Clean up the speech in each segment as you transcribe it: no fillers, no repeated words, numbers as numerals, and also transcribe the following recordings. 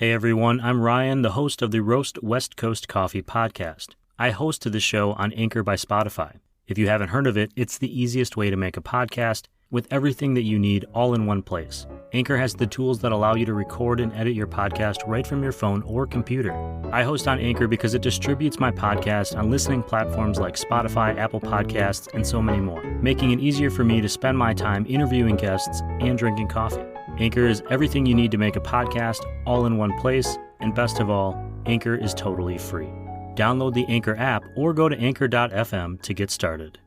Hey everyone, I'm Ryan, the host of the Roast West Coast Coffee podcast. I host the show on Anchor by Spotify. If you haven't heard of it, it's the easiest way to make a podcast with everything that you need all in one place. Anchor has the tools that allow you to record and edit your podcast right from your phone or computer. I host on Anchor because it distributes my podcast on listening platforms like Spotify, Apple Podcasts, and so many more, making it easier for me to spend my time interviewing guests and drinking coffee. Anchor is everything you need to make a podcast all in one place, and best of all, Anchor is totally free. Download the Anchor app or go to Anchor.fm to get started.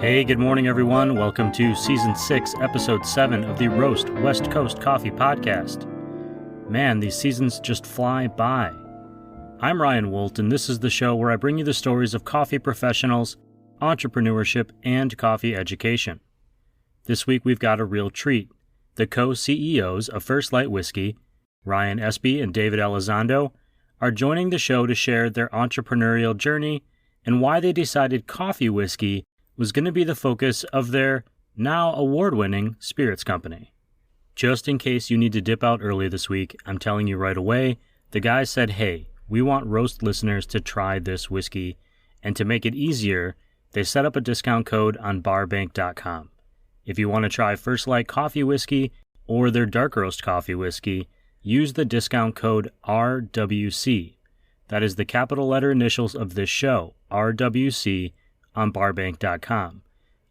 Hey, good morning, everyone. Welcome to Season 6, Episode 7 of the Roast West Coast Coffee Podcast. Man, these seasons just fly by. I'm Ryan Wolt, and this is the show where I bring you the stories of coffee professionals, entrepreneurship, and coffee education. This week we've got a real treat. The co-CEOs of First Light Whiskey, Ryan Espi and David Elizondo, are joining the show to share their entrepreneurial journey and why they decided coffee whiskey was going to be the focus of their now award-winning spirits company. Just in case you need to dip out early this week, I'm telling you right away, the guys said, hey, we want Roast listeners to try this whiskey, and to make it easier, they set up a discount code on barbank.com. If you want to try First Light Coffee Whiskey or their Dark Roast Coffee Whiskey, use the discount code RWC. That is the capital letter initials of this show, RWC, on barbank.com.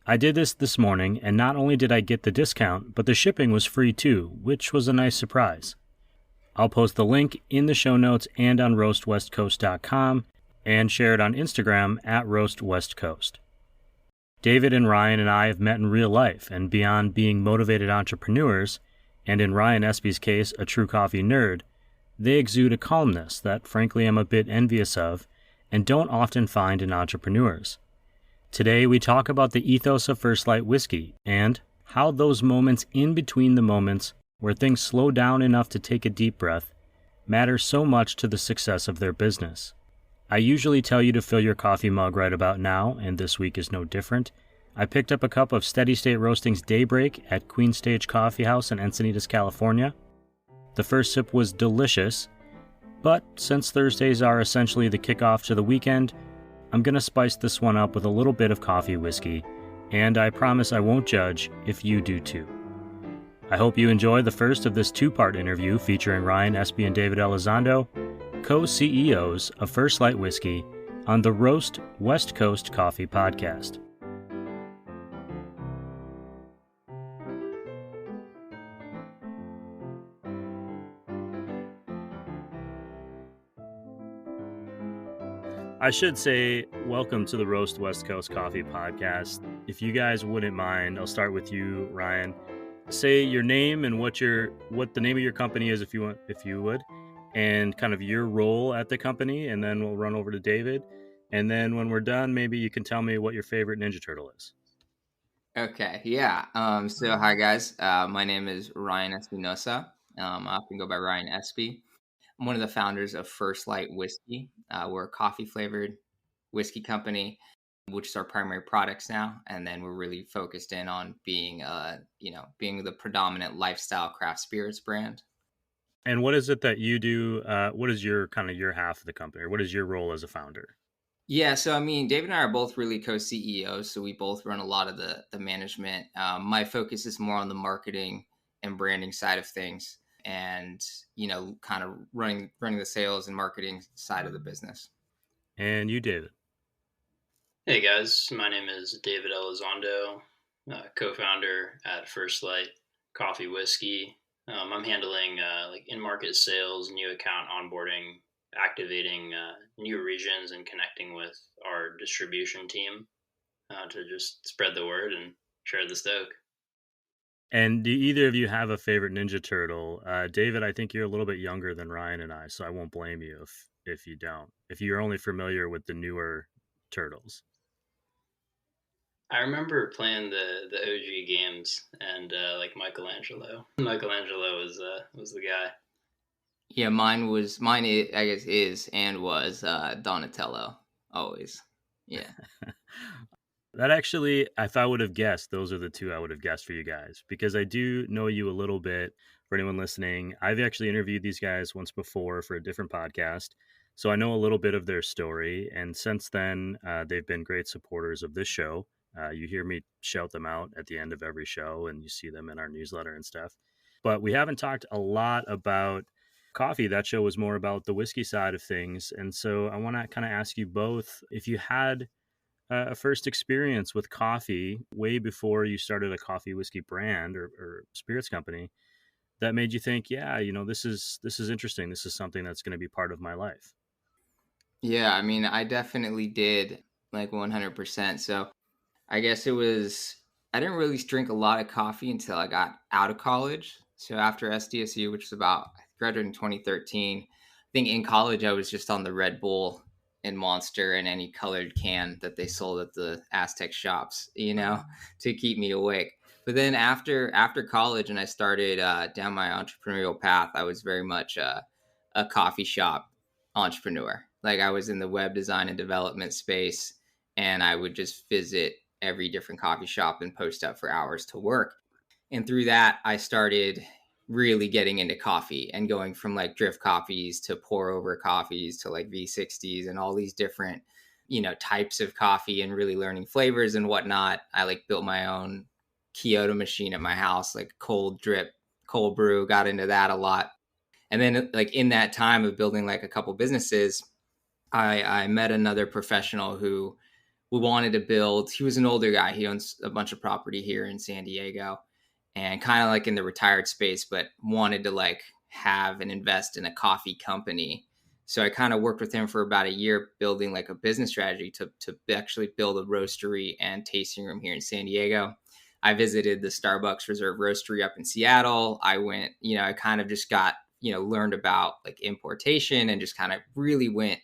I did this morning, and not only did I get the discount, but the shipping was free too, which was a nice surprise. I'll post the link in the show notes and on roastwestcoast.com and share it on Instagram at roastwestcoast. David and Ryan and I have met in real life, and beyond being motivated entrepreneurs, and in Ryan Espi's case, a true coffee nerd, they exude a calmness that frankly I'm a bit envious of and don't often find in entrepreneurs. Today we talk about the ethos of First Light Whiskey and how those moments in between the moments where things slow down enough to take a deep breath matter so much to the success of their business. I usually tell you to fill your coffee mug right about now, and this week is no different. I picked up a cup of Steady State Roasting's Daybreak at Queen Stage Coffee House in Encinitas, California. The first sip was delicious, but since Thursdays are essentially the kickoff to the weekend, I'm going to spice this one up with a little bit of coffee whiskey, and I promise I won't judge if you do too. I hope you enjoy the first of this two-part interview featuring Ryan Espi and David Elizondo, co-CEOs of First Light Whiskey, on the Roast West Coast Coffee Podcast. I should say, welcome to the Roast West Coast Coffee Podcast. If you guys wouldn't mind, I'll start with you, Ryan. Say your name and what the name of your company is, if you would, and kind of your role at the company, and then we'll run over to David. And then when we're done, maybe you can tell me what your favorite Ninja Turtle is. Okay, yeah. So hi guys. My name is Ryan Espinosa. I often go by Ryan Espi. I'm one of the founders of First Light Whiskey. We're a coffee flavored whiskey company, which is our primary products now, and then we're really focused in on being the predominant lifestyle craft spirits brand. And what is it that you do? What is your half of the company, or what is your role as a founder? Yeah, so I mean, David and I are both really co-CEOs, so we both run a lot of the management. My focus is more on the marketing and branding side of things, and kind of running the sales and marketing side of the business. And you, David? Hey guys, my name is David Elizondo, co-founder at First Light Coffee Whiskey. I'm handling in-market sales, new account onboarding, activating new regions, and connecting with our distribution team to just spread the word and share the stoke. And do either of you have a favorite Ninja Turtle? David, I think you're a little bit younger than Ryan and I, so I won't blame you if you don't. If you're only familiar with the newer Turtles. I remember playing the OG games and like Michelangelo. Michelangelo was the guy. Yeah, mine is and was Donatello. always. Yeah. That actually, if I would have guessed, those are the two I would have guessed for you guys, because I do know you a little bit. For anyone listening, I've actually interviewed these guys once before for a different podcast. So I know a little bit of their story. And since then, they've been great supporters of this show. You hear me shout them out at the end of every show, and you see them in our newsletter and stuff. But we haven't talked a lot about coffee. That show was more about the whiskey side of things. And so I want to kind of ask you both if you had a first experience with coffee way before you started a coffee whiskey brand or spirits company that made you think, yeah, this is interesting. This is something that's going to be part of my life. Yeah, I mean, I definitely did, like 100%. So I guess I didn't really drink a lot of coffee until I got out of college. So after SDSU, which was about, I graduated in 2013, I think in college I was just on the Red Bull and Monster and any colored can that they sold at the Aztec shops, to keep me awake. But then after college and I started down my entrepreneurial path, I was very much a coffee shop entrepreneur. Like I was in the web design and development space, and I would just visit every different coffee shop and post up for hours to work. And through that, I started really getting into coffee and going from like drip coffees to pour over coffees to like V60s and all these different, types of coffee, and really learning flavors and whatnot. I like built my own Kyoto machine at my house, like cold drip, cold brew, got into that a lot. And then like in that time of building like a couple businesses, I met another professional who we wanted to build. He was an older guy. He owns a bunch of property here in San Diego, and kind of like in the retired space, but wanted to like have and invest in a coffee company. So I kind of worked with him for about a year building like a business strategy to actually build a roastery and tasting room here in San Diego. I visited the Starbucks Reserve Roastery up in Seattle. I went, I kind of just got, learned about like importation and just kind of really went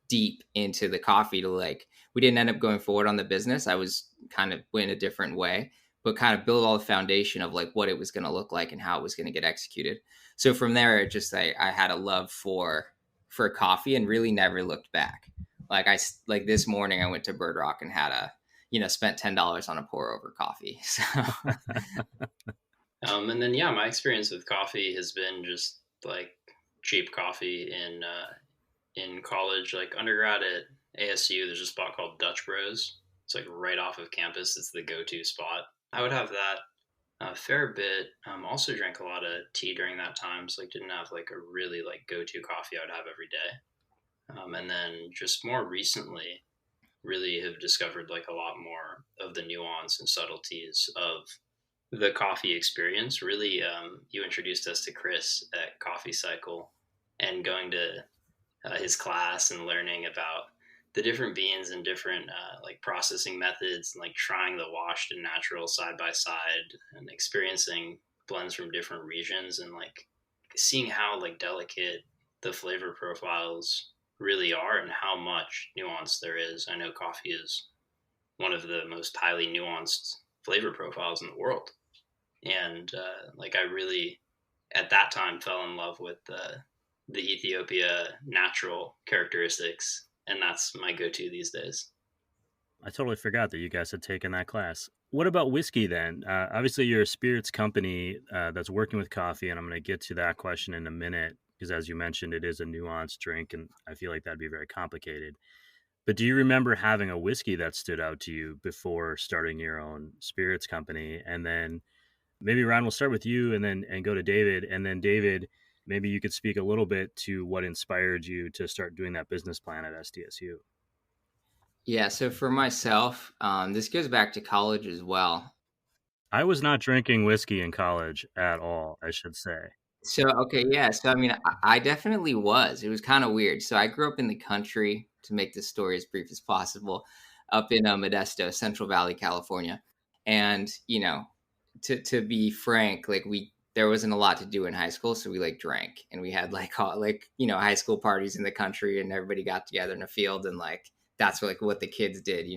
deep into the coffee to like, we didn't end up going forward on the business. I was kind of went a different way, but kind of build all the foundation of like what it was going to look like and how it was going to get executed. So from there, it just I had a love for coffee and really never looked back. Like this morning, I went to Bird Rock and had spent $10 on a pour over coffee. So And then yeah, my experience with coffee has been just like cheap coffee in college, like undergrad at ASU. There's a spot called Dutch Bros. It's like right off of campus. It's the go-to spot. I would have that a fair bit. Also drank a lot of tea during that time, so like didn't have like a really like go-to coffee I would have every day. And then just more recently, really have discovered like a lot more of the nuance and subtleties of the coffee experience. Really, you introduced us to Chris at Coffee Cycle, and going to his class and learning about the different beans and different like processing methods, and like trying the washed and natural side by side, and experiencing blends from different regions, and like seeing how like delicate the flavor profiles really are and how much nuance there is. I know coffee is one of the most highly nuanced flavor profiles in the world, and like I really at that time fell in love with the Ethiopia natural characteristics, and that's my go-to these days. I totally forgot that you guys had taken that class. What about whiskey then? Obviously, you're a spirits company that's working with coffee, and I'm going to get to that question in a minute because, as you mentioned, it is a nuanced drink, and I feel like that'd be very complicated. But do you remember having a whiskey that stood out to you before starting your own spirits company? And then maybe Ryan, we'll start with you, and go to David, and then David, maybe you could speak a little bit to what inspired you to start doing that business plan at SDSU. yeah. So for myself, this goes back to college as well. I was not drinking whiskey in college at all, I should say. So okay, yeah. So I mean, I definitely was. It was kind of weird. So I grew up in the country. To make this story as brief as possible, up in Modesto, Central Valley, California, and to be frank, like there wasn't a lot to do in high school, so we like drank, and we had like high school parties in the country, and everybody got together in a field, and like that's like what the kids did.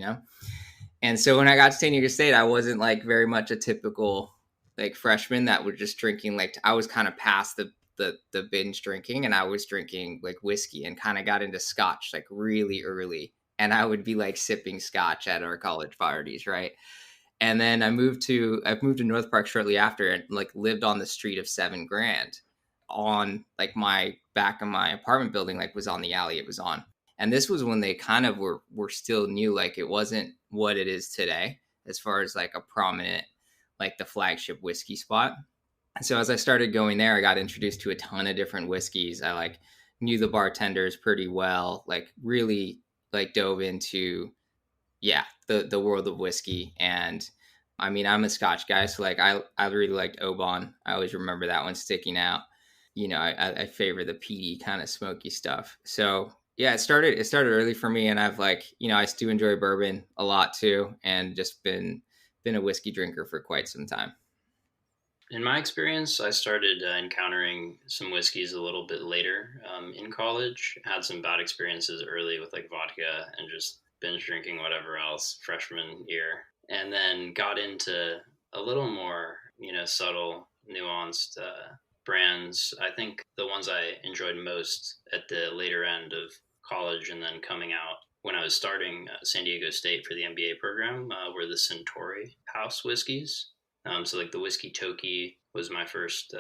And so when I got to San Diego State, I wasn't like very much a typical like freshman that was just drinking. Like I was kind of past the binge drinking, and I was drinking like whiskey and kind of got into scotch like really early and I would be like sipping scotch at our college parties, right? And then I moved to North Park shortly after, and like lived on the street of 7 Grand, on like my back of my apartment building, like was on the alley it was on. And this was when they kind of were still new, like it wasn't what it is today as far as like a prominent, like the flagship whiskey spot. So as I started going there, I got introduced to a ton of different whiskeys. I like knew the bartenders pretty well, like really like dove into, yeah, the world of whiskey. And I mean, I'm a Scotch guy, so like I really liked Oban. I always remember that one sticking out. I favor the peaty kind of smoky stuff. So yeah, it started early for me, and I've like, I do enjoy bourbon a lot too, and just been a whiskey drinker for quite some time. In my experience, I started encountering some whiskeys a little bit later in college. Had some bad experiences early with like vodka and just binge drinking whatever else freshman year, and then got into a little more, subtle, nuanced brands. I think the ones I enjoyed most at the later end of college and then coming out when I was starting San Diego State for the MBA program were the Centauri House whiskeys. So like the whiskey Toki was my first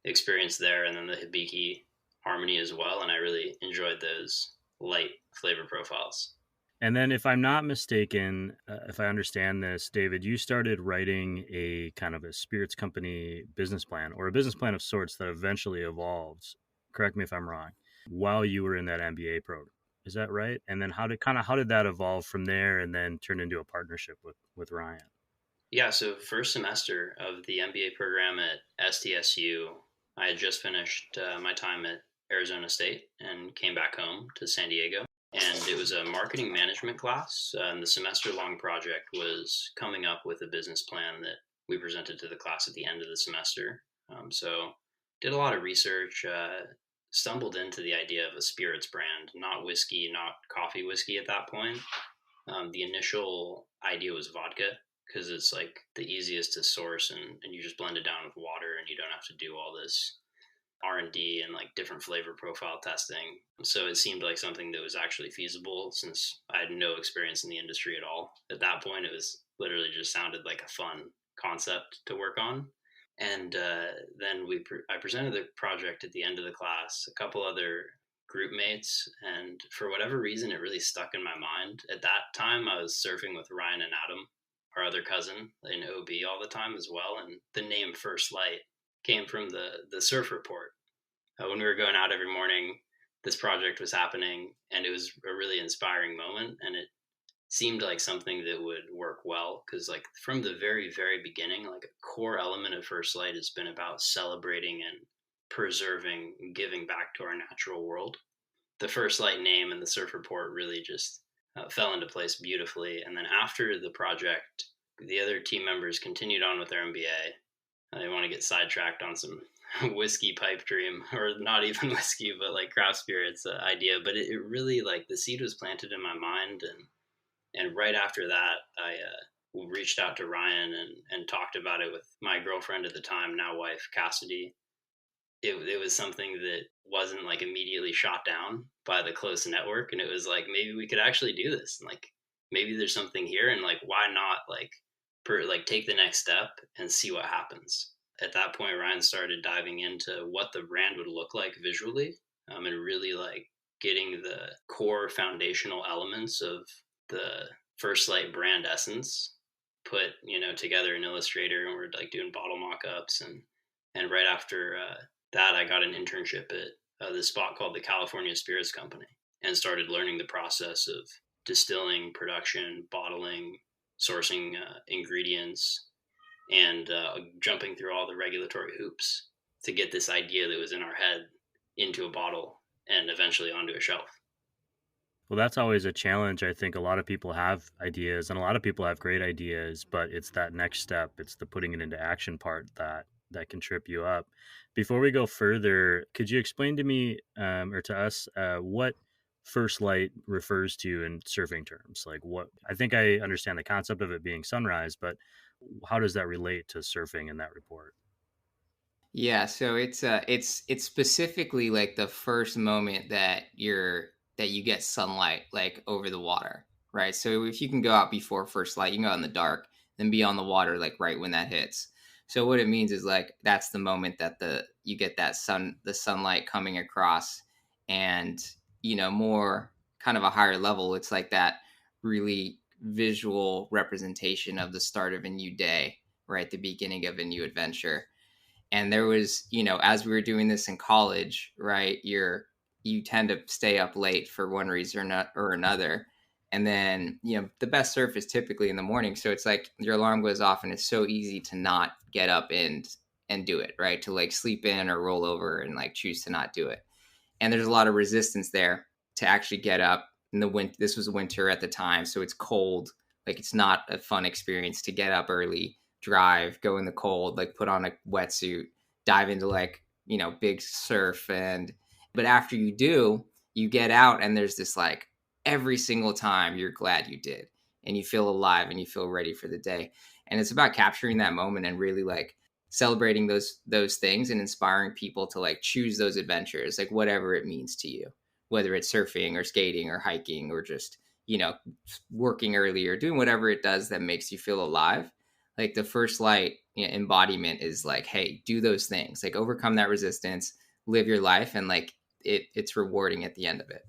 experience there, and then the Hibiki Harmony as well, and I really enjoyed those light flavor profiles. And then, if I'm not mistaken, if I understand this, David, you started writing a kind of a spirits company business plan, or a business plan of sorts that eventually evolved. Correct me if I'm wrong. While you were in that MBA program, is that right? And then how did that evolve from there, and then turn into a partnership with Ryan? Yeah, so first semester of the MBA program at SDSU, I had just finished my time at Arizona State and came back home to San Diego. And it was a marketing management class. And the semester long project was coming up with a business plan that we presented to the class at the end of the semester. So did a lot of research, stumbled into the idea of a spirits brand, not whiskey, not coffee whiskey at that point. The initial idea was vodka because it's like the easiest to source, and you just blend it down with water and you don't have to do all this R&D and like different flavor profile testing. So it seemed like something that was actually feasible since I had no experience in the industry at all. At that point, it was literally just sounded like a fun concept to work on. And then I presented the project at the end of the class, a couple other group mates, and for whatever reason, it really stuck in my mind. At that time, I was surfing with Ryan and Adam, our other cousin, in OB all the time as well. And the name First Light came from the surf report. When we were going out every morning, this project was happening, and it was a really inspiring moment. And it seemed like something that would work well because, like, from the very, very beginning, like a core element of First Light has been about celebrating and preserving and giving back to our natural world. The First Light name and the surf report really just fell into place beautifully. And then after the project, the other team members continued on with their MBA. They want to get sidetracked on some whiskey pipe dream, or not even whiskey, but like craft spirits idea. But it really, like, the seed was planted in my mind, and right after that, I reached out to Ryan and talked about it with my girlfriend at the time, now wife, Cassidy. It was something that wasn't like immediately shot down by the close network, and it was like, maybe we could actually do this, and like maybe there's something here, and like why not like take the next step and see what happens. At that point, Ryan started diving into what the brand would look like visually, and really like getting the core foundational elements of the First Light brand essence put together in Illustrator, and we're like doing bottle mock-ups. And right after that, I got an internship at this spot called the California Spirits Company, and started learning the process of distilling, production, bottling, sourcing ingredients, and jumping through all the regulatory hoops to get this idea that was in our head into a bottle and eventually onto a shelf. Well, that's always a challenge. I think a lot of people have ideas, and a lot of people have great ideas, but it's that next step. It's the putting it into action part that can trip you up. Before we go further, could you explain to me, or to us, what First Light refers to in surfing terms? Like, what, I think I understand the concept of it being sunrise, but how does that relate to surfing in that report? Yeah, so it's specifically like the first moment that that you get sunlight like over the water, right? So if you can go out before first light, you can go out in the dark, then be on the water like right when that hits. So what it means is like that's the moment that you get that the sunlight coming across, and more kind of a higher level, it's like that really visual representation of the start of a new day, right? The beginning of a new adventure. And there was, as we were doing this in college, right, you tend to stay up late for one reason or another. And then, the best surf is typically in the morning. So it's like your alarm goes off and it's so easy to not get up and do it, right? To like sleep in or roll over and like choose to not do it. And there's a lot of resistance there to actually get up in the winter. This was winter at the time, so it's cold. Like it's not a fun experience to get up early, drive, go in the cold, like put on a wetsuit, dive into like, big surf. But after you do, you get out and there's this like every single time you're glad you did, and you feel alive and you feel ready for the day. And it's about capturing that moment and really like celebrating those things and inspiring people to like choose those adventures, like whatever it means to you, whether it's surfing or skating or hiking or just working early or doing whatever it does that makes you feel alive. Like the first light embodiment is like, hey, do those things, like overcome that resistance, live your life, and like it's rewarding at the end of it.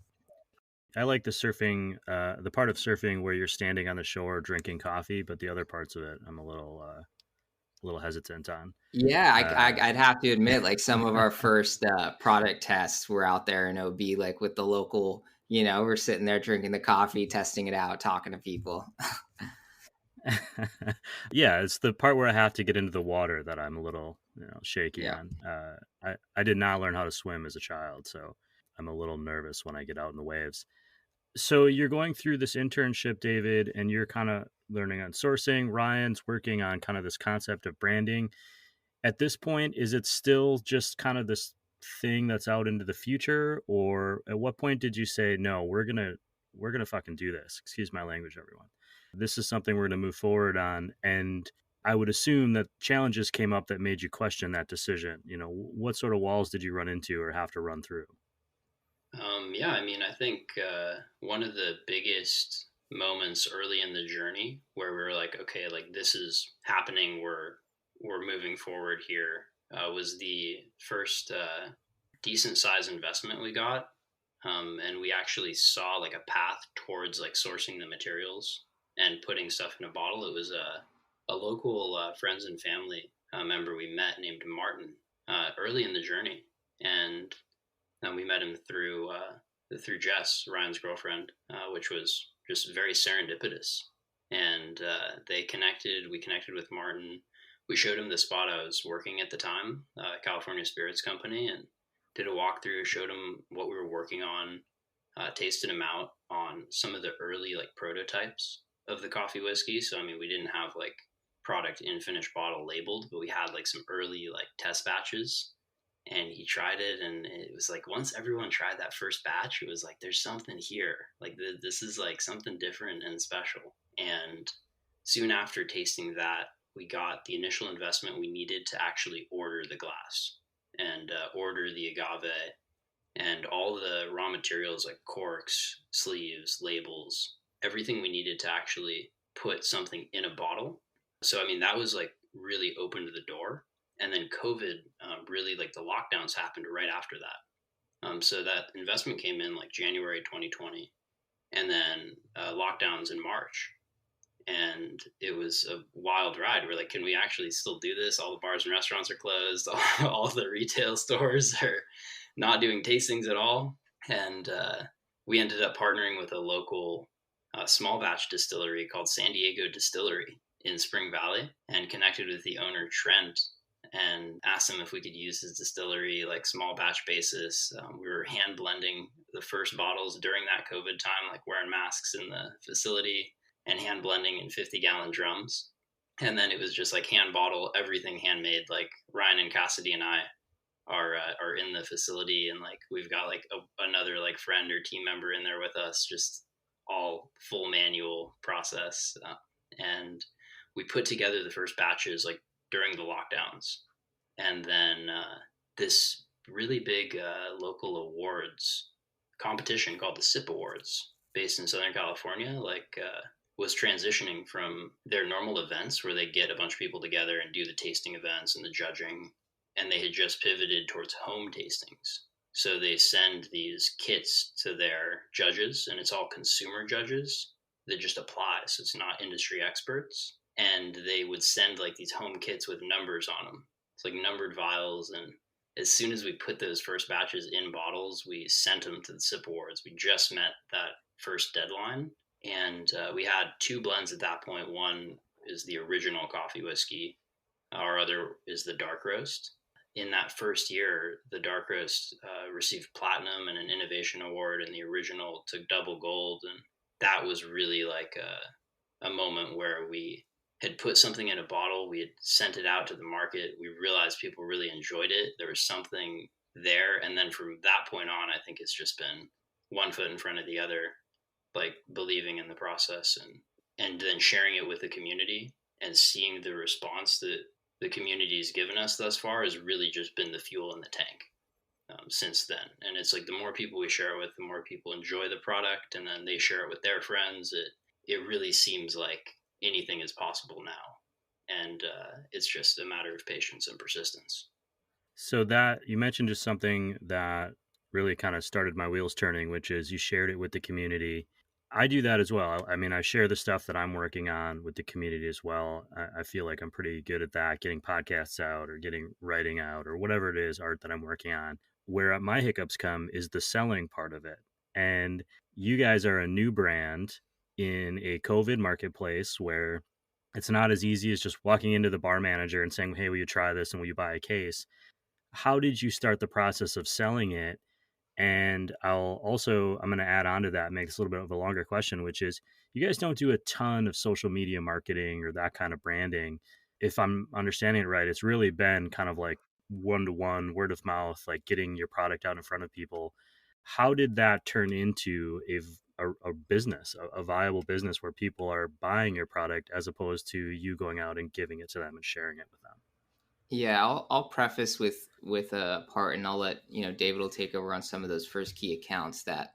I like the surfing, the part of surfing where you're standing on the shore drinking coffee, but the other parts of it, I'm a little hesitant on. Yeah, I'd have to admit, like some of our first product tests were out there, and it would be like with the local, we're sitting there drinking the coffee, testing it out, talking to people. Yeah, it's the part where I have to get into the water that I'm a little shaky Yeah. on. I did not learn how to swim as a child, so I'm a little nervous when I get out in the waves. So you're going through this internship, David, and you're kind of learning on sourcing. Ryan's working on kind of this concept of branding. At this point, is it still just kind of this thing that's out into the future, or at what point did you say, no, we're gonna fucking do this? Excuse my language, everyone. This is something we're gonna move forward on. And I would assume that challenges came up that made you question that decision. What sort of walls did you run into or have to run through? Yeah, I mean, I think one of the biggest moments early in the journey where we were like, okay, like this is happening, we're moving forward here, was the first decent size investment we got, and we actually saw like a path towards like sourcing the materials and putting stuff in a bottle. It was a local friends and family member we met named Martin early in the journey, and we met him through Jess, Ryan's girlfriend, which was just very serendipitous. And they connected. We connected with Martin. We showed him the spot I was working at the time, California Spirits Company, and did a walkthrough. Showed him what we were working on. Tasted him out on some of the early like prototypes of the coffee whiskey. So I mean, we didn't have like product in finished bottle labeled, but we had like some early like test batches, and he tried it, and it was like once everyone tried that first batch, it was like there's something here, like this is like something different and special. And soon after tasting that, we got the initial investment we needed to actually order the glass and order the agave and all the raw materials like corks, sleeves, labels, everything we needed to actually put something in a bottle. So I mean, that was like really opened the door. And then COVID, really like the lockdowns happened right after that. So that investment came in like January 2020, and then lockdowns in March. And it was a wild ride. We're like, can we actually still do this? All the bars and restaurants are closed. All the retail stores are not doing tastings at all. And we ended up partnering with a local small batch distillery called San Diego Distillery in Spring Valley, and connected with the owner, Trent, and asked him if we could use his distillery like small batch basis. We were hand blending the first bottles during that COVID time, like wearing masks in the facility and hand blending in 50-gallon drums. And then it was just like hand bottle, everything handmade. Like Ryan and Cassidy and I are in the facility, and like we've got like another like friend or team member in there with us, just all full manual process. And we put together the first batches like during the lockdowns, and then this really big local awards competition called the SIP Awards, based in Southern California, was transitioning from their normal events where they get a bunch of people together and do the tasting events and the judging, and they had just pivoted towards home tastings. So they send these kits to their judges, and it's all consumer judges that just apply. So it's not industry experts. And they would send like these home kits with numbers on them. It's like numbered vials. And as soon as we put those first batches in bottles, we sent them to the SIP Awards. We just met that first deadline. And we had two blends at that point. One is the original coffee whiskey. Our other is the dark roast. In that first year, the dark roast received platinum and an innovation award, and the original took double gold. And that was really like a moment where we had put something in a bottle, we had sent it out to the market, we realized people really enjoyed it, there was something there. And then from that point on, I think it's just been one foot in front of the other, like believing in the process and then sharing it with the community and seeing the response that the community has given us thus far has really just been the fuel in the tank since then. And it's like the more people we share it with, the more people enjoy the product, and then they share it with their friends. It really seems like anything is possible now, and it's just a matter of patience and persistence. So that you mentioned just something that really kind of started my wheels turning, which is you shared it with the community. I do that as well. I mean, I share the stuff that I'm working on with the community as well. I feel like I'm pretty good at that, getting podcasts out or getting writing out or whatever it is, art that I'm working on. Where my hiccups come is the selling part of it. And you guys are a new brand in a COVID marketplace where it's not as easy as just walking into the bar manager and saying, "Hey, will you try this and will you buy a case?" How did you start the process of selling it? And I'm going to add on to that, make this a little bit of a longer question, which is you guys don't do a ton of social media marketing or that kind of branding. If I'm understanding it right, it's really been kind of like one to one, word of mouth, like getting your product out in front of people. How did that turn into a business, a viable business where people are buying your product as opposed to you going out and giving it to them and sharing it with them? Yeah, I'll preface with a part, and I'll let David will take over on some of those first key accounts that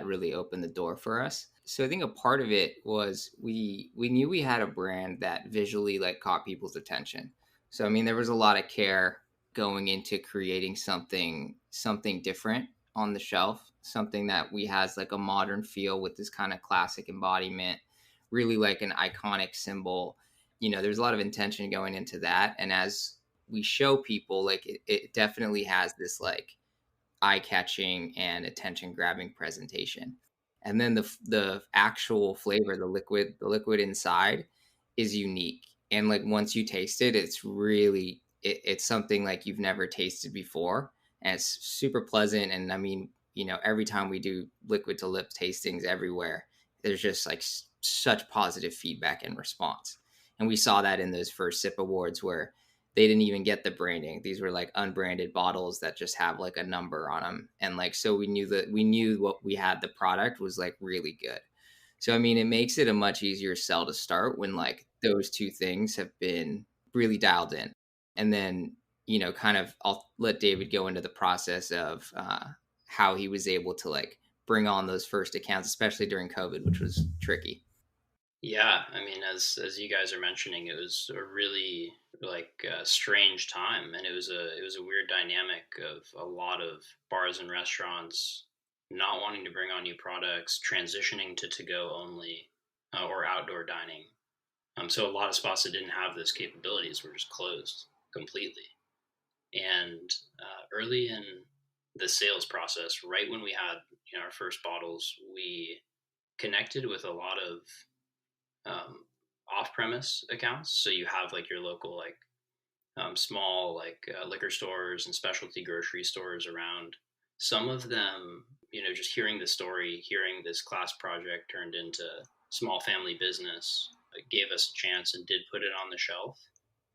really opened the door for us. So I think a part of it was we knew we had a brand that visually like caught people's attention. So I mean, there was a lot of care going into creating something different on the shelf, something that we has like a modern feel with this kind of classic embodiment, really like an iconic symbol. There's a lot of intention going into that, and as we show people, like it definitely has this like eye-catching and attention-grabbing presentation. And then the actual flavor, the liquid inside is unique. And like once you taste it, it's really it's something like you've never tasted before. And it's super pleasant. And I mean, every time we do liquid to lip tastings everywhere, there's just like such positive feedback and response. And we saw that in those first SIP awards where they didn't even get the branding. These were like unbranded bottles that just have like a number on them. And like, so we knew what we had, the product was like really good. So, I mean, it makes it a much easier sell to start when like those two things have been really dialed in. And then, kind of, I'll let David go into the process of how he was able to like bring on those first accounts, especially during COVID, which was tricky. Yeah, I mean, as you guys are mentioning, it was a really strange time, and it was a weird dynamic of a lot of bars and restaurants not wanting to bring on new products, transitioning to go only or outdoor dining. So a lot of spots that didn't have those capabilities were just closed completely. And early in the sales process, right when we had our first bottles, we connected with a lot of off-premise accounts. So you have like your local small liquor stores and specialty grocery stores around. Some of them, just hearing the story, hearing this class project turned into small family business, gave us a chance and did put it on the shelf.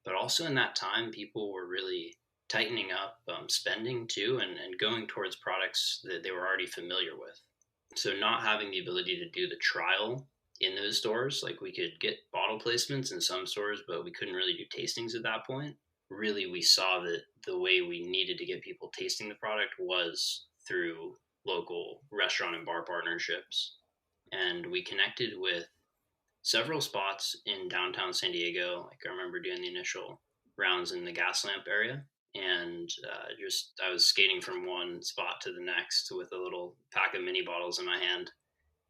But also in that time, people were really tightening up spending too, and going towards products that they were already familiar with. So not having the ability to do the trial in those stores, like we could get bottle placements in some stores, but we couldn't really do tastings at that point. Really, we saw that the way we needed to get people tasting the product was through local restaurant and bar partnerships. And we connected with several spots in downtown San Diego. Like I remember doing the initial rounds in the gas lamp area. And I was skating from one spot to the next with a little pack of mini bottles in my hand,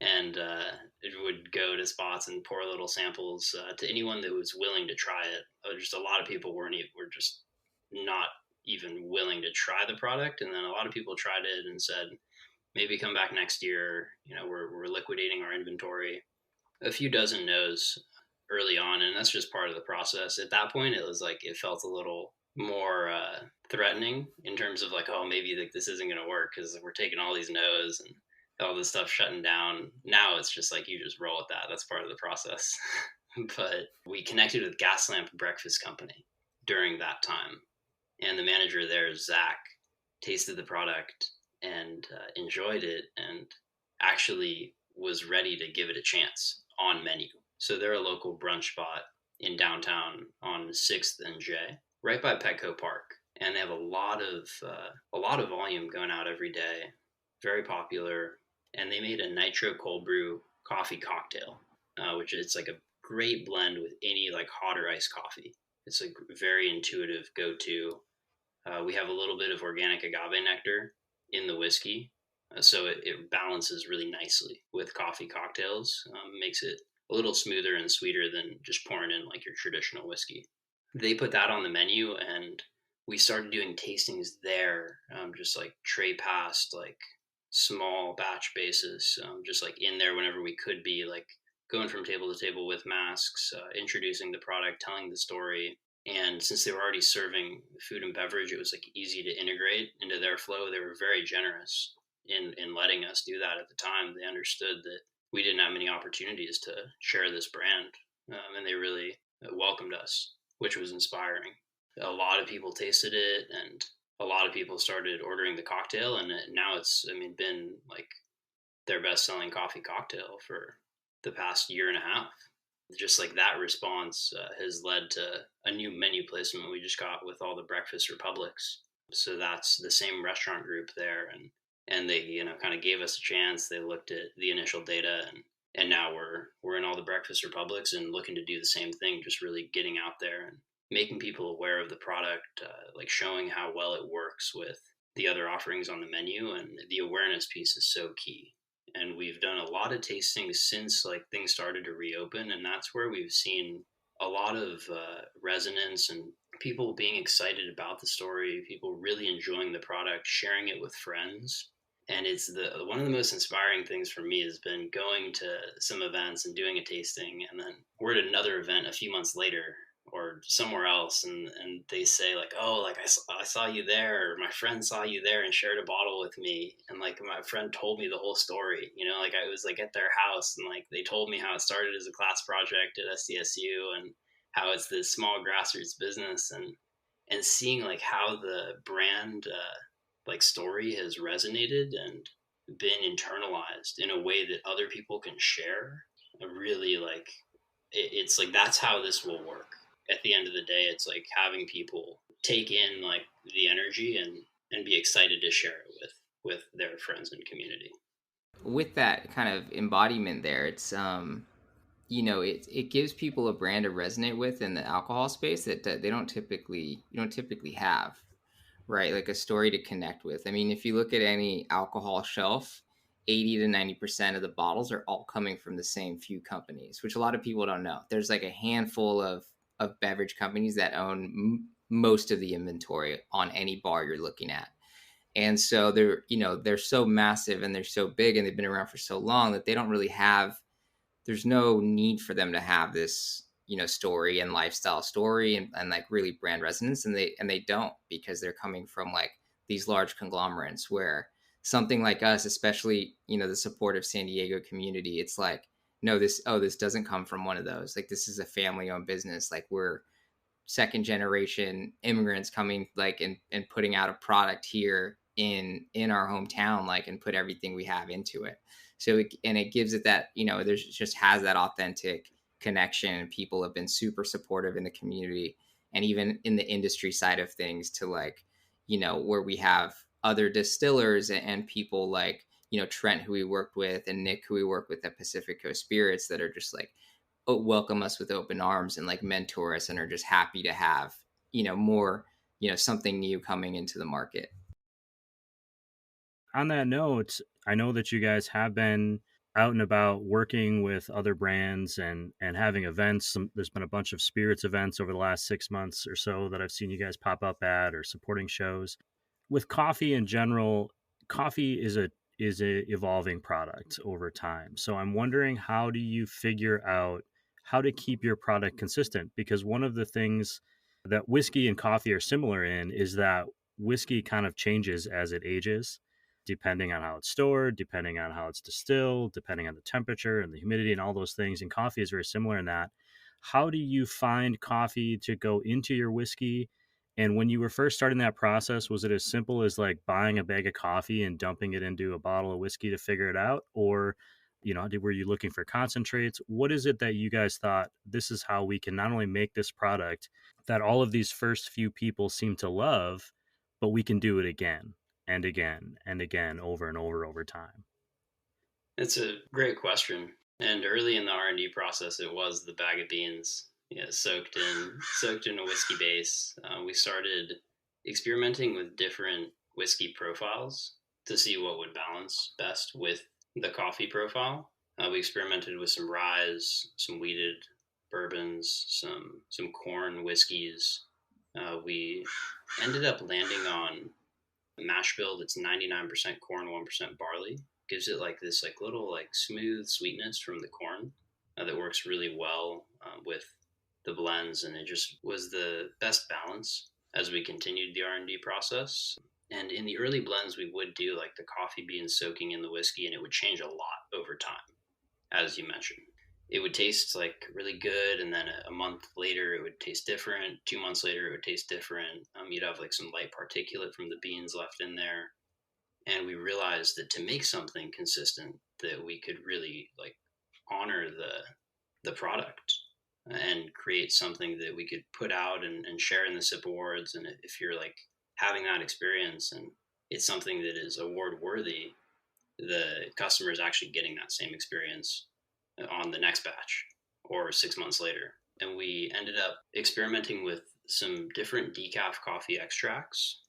and it would go to spots and pour little samples to anyone that was willing to try it. Just a lot of people were just not even willing to try the product, and then a lot of people tried it and said, maybe come back next year. We're liquidating our inventory. A few dozen no's early on, and that's just part of the process. At that point, it was like it felt a little more threatening in terms of like, oh, maybe like this isn't going to work because we're taking all these no's and all this stuff shutting down. Now it's just like you just roll with that. That's part of the process. But we connected with Gaslamp Breakfast Company during that time, and the manager there, Zach, tasted the product and enjoyed it, and actually was ready to give it a chance on menu. So they're a local brunch spot in downtown on 6th and J, right by Petco Park, and they have a lot of volume going out every day. Very popular, and they made a nitro cold brew coffee cocktail, which is like a great blend with any like hot or iced coffee. It's a very intuitive go-to. We have a little bit of organic agave nectar in the whiskey, so it balances really nicely with coffee cocktails. Makes it a little smoother and sweeter than just pouring in like your traditional whiskey. They put that on the menu, and we started doing tastings there, just like tray passed, like small batch basis, just like in there whenever we could be, like going from table to table with masks, introducing the product, telling the story. And since they were already serving food and beverage, it was like easy to integrate into their flow. They were very generous in letting us do that at the time. They understood that we didn't have many opportunities to share this brand, and they really welcomed us, which was inspiring. A lot of people tasted it, and a lot of people started ordering the cocktail, and now it's, been like their best-selling coffee cocktail for the past year and a half. Just like that response has led to a new menu placement we just got with all the Breakfast Republics. So that's the same restaurant group there, and they kind of gave us a chance. They looked at the initial data, and now we're in all the Breakfast Republics and looking to do the same thing, just really getting out there and making people aware of the product, like showing how well it works with the other offerings on the menu. And the awareness piece is so key. And we've done a lot of tastings since like things started to reopen, and that's where we've seen a lot of resonance and people being excited about the story, people really enjoying the product, sharing it with friends. And it's one of the most inspiring things for me has been going to some events and doing a tasting, and then we're at another event a few months later or somewhere else, and they say like, oh, like I saw you there, or my friend saw you there and shared a bottle with me, and like my friend told me the whole story, like I was like at their house, and like they told me how it started as a class project at SDSU and how it's this small grassroots business, and seeing like how the brand like story has resonated and been internalized in a way that other people can share. Really like it's like that's how this will work. At the end of the day, it's like having people take in like the energy and be excited to share it with their friends and community. With that kind of embodiment there, it's it gives people a brand to resonate with in the alcohol space that they don't typically have, right? Like a story to connect with. I mean, if you look at any alcohol shelf, 80 to 90% of the bottles are all coming from the same few companies, which a lot of people don't know. There's like a handful of beverage companies that own most of the inventory on any bar you're looking at. And so they're so massive and they're so big and they've been around for so long that they don't really have, there's no need for them to have this, story and lifestyle story and like really brand resonance. And they don't, because they're coming from like these large conglomerates where something like us, especially, the supportive San Diego community, it's like, no, this doesn't come from one of those. Like, this is a family owned business. Like, we're second generation immigrants coming like and putting out a product here in our hometown, like, and put everything we have into it. So it gives it that, there's just has that authentic connection, and people have been super supportive in the community and even in the industry side of things to like, where we have other distillers and people like Trent, who we worked with, and Nick, who we work with at Pacific Coast Spirits, that are just like, welcome us with open arms and like mentor us and are just happy to have, more, something new coming into the market. On that note, I know that you guys have been out and about working with other brands and having events. There's been a bunch of spirits events over the last 6 months or so that I've seen you guys pop up at, or supporting shows. With coffee in general, coffee is a evolving product over time. So I'm wondering, how do you figure out how to keep your product consistent? Because one of the things that whiskey and coffee are similar in is that whiskey kind of changes as it ages, depending on how it's stored, depending on how it's distilled, depending on the temperature and the humidity and all those things. And coffee is very similar in that. How do you find coffee to go into your whiskey? And when you were first starting that process, was it as simple as like buying a bag of coffee and dumping it into a bottle of whiskey to figure it out? Or, were you looking for concentrates? What is it that you guys thought, this is how we can not only make this product that all of these first few people seem to love, but we can do it again and again and again over and over time? It's a great question. And early in the R&D process, it was the bag of beans, soaked in a whiskey base. We started experimenting with different whiskey profiles to see what would balance best with the coffee profile. We experimented with some ryes, some wheated bourbons, some corn whiskeys. We ended up landing on a mash bill that's 99% corn, 1% barley. Gives it like this like little like smooth sweetness from the corn that works really well with the blends, and it just was the best balance as we continued the R&D process. And in the early blends, we would do like the coffee beans soaking in the whiskey, and it would change a lot over time, as you mentioned. It would taste like really good, and then a month later it would taste different. 2 months later it would taste different. You'd have like some light particulate from the beans left in there, and we realized that to make something consistent, that we could really like honor the product and create something that we could put out and share in the SIP awards. And if you're like having that experience and it's something that is award worthy, the customer is actually getting that same experience on the next batch or 6 months later. And we ended up experimenting with some different decaf coffee extracts.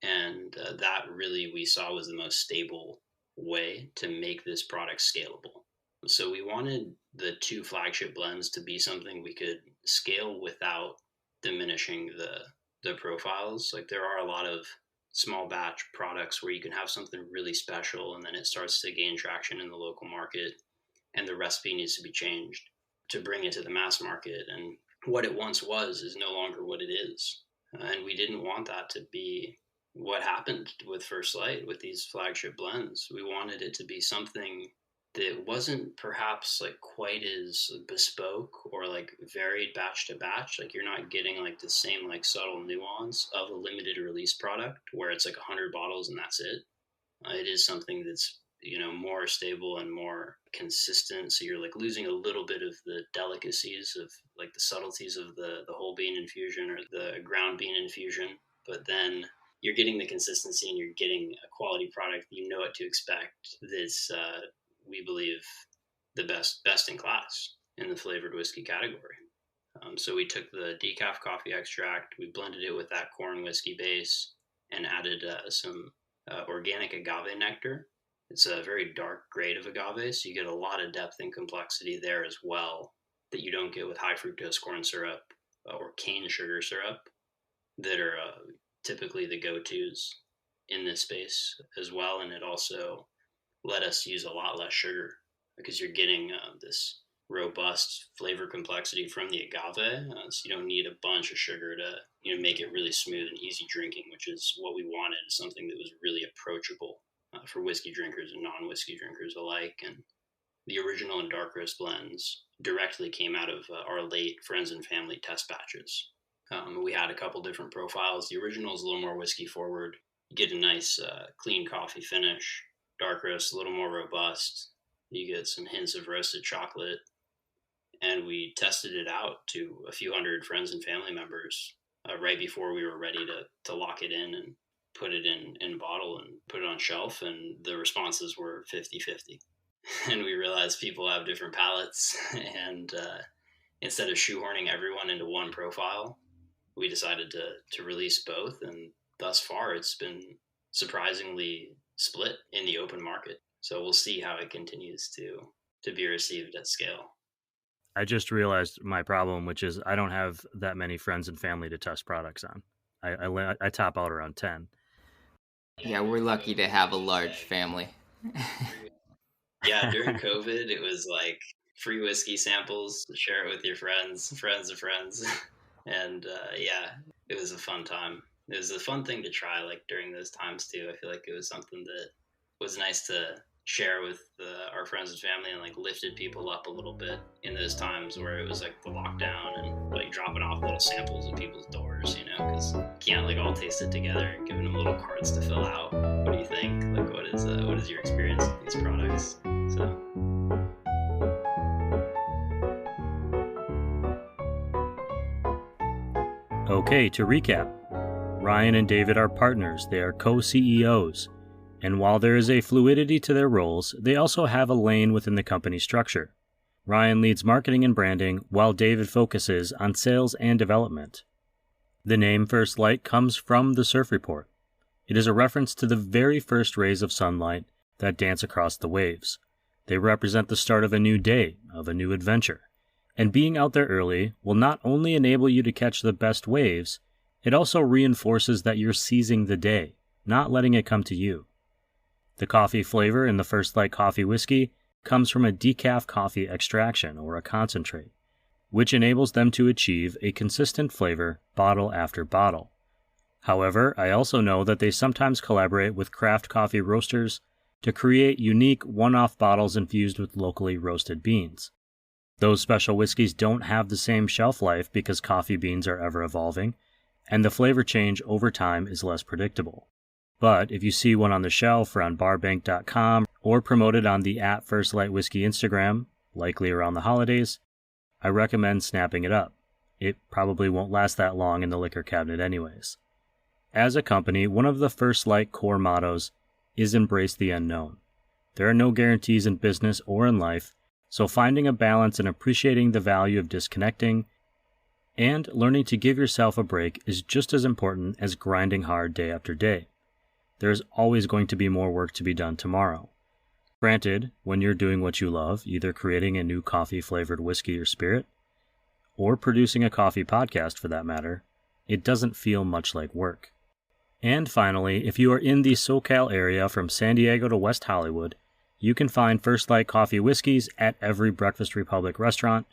And that really we saw was the most stable way to make this product scalable. So we wanted the two flagship blends to be something we could scale without diminishing the profiles. Like there are a lot of small batch products where you can have something really special and then it starts to gain traction in the local market, and the recipe needs to be changed to bring it to the mass market. And what it once was is no longer what it is. And we didn't want that to be what happened with First Light with these flagship blends. We wanted it to be something that wasn't perhaps like quite as bespoke or like varied batch to batch. Like you're not getting like the same like subtle nuance of a limited release product where it's like 100 bottles and that's it. It is something that's more stable and more consistent, so you're like losing a little bit of the delicacies of like the subtleties of the whole bean infusion or the ground bean infusion, but then you're getting the consistency and you're getting a quality product. You know what to expect. That's we believe the best in class in the flavored whiskey category. So we took the decaf coffee extract, we blended it with that corn whiskey base, and added some organic agave nectar. It's a very dark grade of agave, so you get a lot of depth and complexity there as well that you don't get with high fructose corn syrup or cane sugar syrup that are typically the go-tos in this space as well. And it also let us use a lot less sugar because you're getting this robust flavor complexity from the agave, so you don't need a bunch of sugar to make it really smooth and easy drinking, which is what we wanted, something that was really approachable for whiskey drinkers and non-whiskey drinkers alike. And the original and dark roast blends directly came out of our late friends and family test batches. We had a couple different profiles. The original is a little more whiskey forward. You get a nice clean coffee finish. Dark roast a little more robust. You get some hints of roasted chocolate. And we tested it out to a few hundred friends and family members right before we were ready to lock it in. And put it in bottle and put it on shelf, and the responses were 50-50. And we realized people have different palates, and instead of shoehorning everyone into one profile, we decided to release both, and thus far it's been surprisingly split in the open market. So we'll see how it continues to be received at scale. I just realized my problem, which is I don't have that many friends and family to test products on. I top out around 10. Yeah, we're lucky to have a large family. Yeah, during COVID, it was like free whiskey samples, share it with your friends of friends. And yeah, it was a fun time. It was a fun thing to try, like during those times too. I feel like it was something that was nice to share with our friends and family, and like lifted people up a little bit in those times where it was like the lockdown and like dropping off little samples at people's doors, because you can't like all taste it together, and giving them little cards to fill out. What do you think? Like, what is your experience with these products? So. Okay, to recap, Ryan and David are partners. They are co-CEOs. And while there is a fluidity to their roles, they also have a lane within the company structure. Ryan leads marketing and branding, while David focuses on sales and development. The name First Light comes from the Surf Report. It is a reference to the very first rays of sunlight that dance across the waves. They represent the start of a new day, of a new adventure. And being out there early will not only enable you to catch the best waves, it also reinforces that you're seizing the day, not letting it come to you. The coffee flavor in the First Light coffee whiskey comes from a decaf coffee extraction, or a concentrate, which enables them to achieve a consistent flavor bottle after bottle. However, I also know that they sometimes collaborate with craft coffee roasters to create unique one-off bottles infused with locally roasted beans. Those special whiskeys don't have the same shelf life because coffee beans are ever evolving, and the flavor change over time is less predictable. But if you see one on the shelf or on barbank.com or promoted on the @FirstLightWhiskey Instagram, likely around the holidays, I recommend snapping it up. It probably won't last that long in the liquor cabinet anyways. As a company, one of the First Light core mottos is embrace the unknown. There are no guarantees in business or in life, so finding a balance and appreciating the value of disconnecting and learning to give yourself a break is just as important as grinding hard day after day. There is always going to be more work to be done tomorrow. Granted, when you're doing what you love, either creating a new coffee-flavored whiskey or spirit, or producing a coffee podcast for that matter, it doesn't feel much like work. And finally, if you are in the SoCal area from San Diego to West Hollywood, you can find First Light coffee whiskeys at every Breakfast Republic restaurant,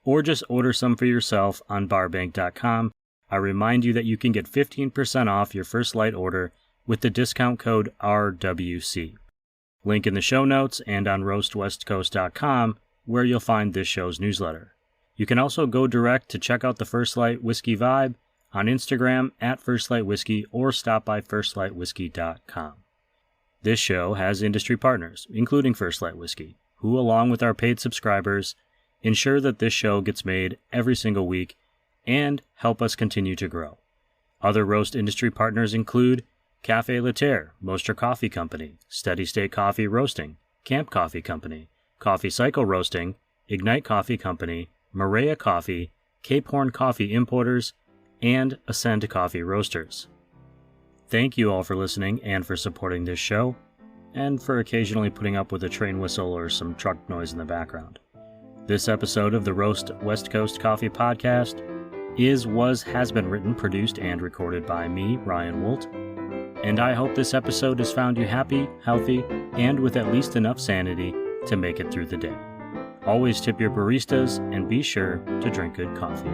or just order some for yourself on barbank.com. I remind you that you can get 15% off your First Light order with the discount code RWC. Link in the show notes and on roastwestcoast.com, where you'll find this show's newsletter. You can also go direct to check out the First Light Whiskey Vibe on Instagram @FirstLightWhiskey or stop by firstlightwhiskey.com. This show has industry partners, including First Light Whiskey, who, along with our paid subscribers, ensure that this show gets made every single week and help us continue to grow. Other roast industry partners include Café Laterre, Moster Coffee Company, Steady State Coffee Roasting, Camp Coffee Company, Coffee Cycle Roasting, Ignite Coffee Company, Maria Coffee, Cape Horn Coffee Importers, and Ascend Coffee Roasters. Thank you all for listening and for supporting this show, and for occasionally putting up with a train whistle or some truck noise in the background. This episode of the Roast West Coast Coffee Podcast has been written, produced, and recorded by me, Ryan Wolt, and I hope this episode has found you happy, healthy, and with at least enough sanity to make it through the day. Always tip your baristas and be sure to drink good coffee.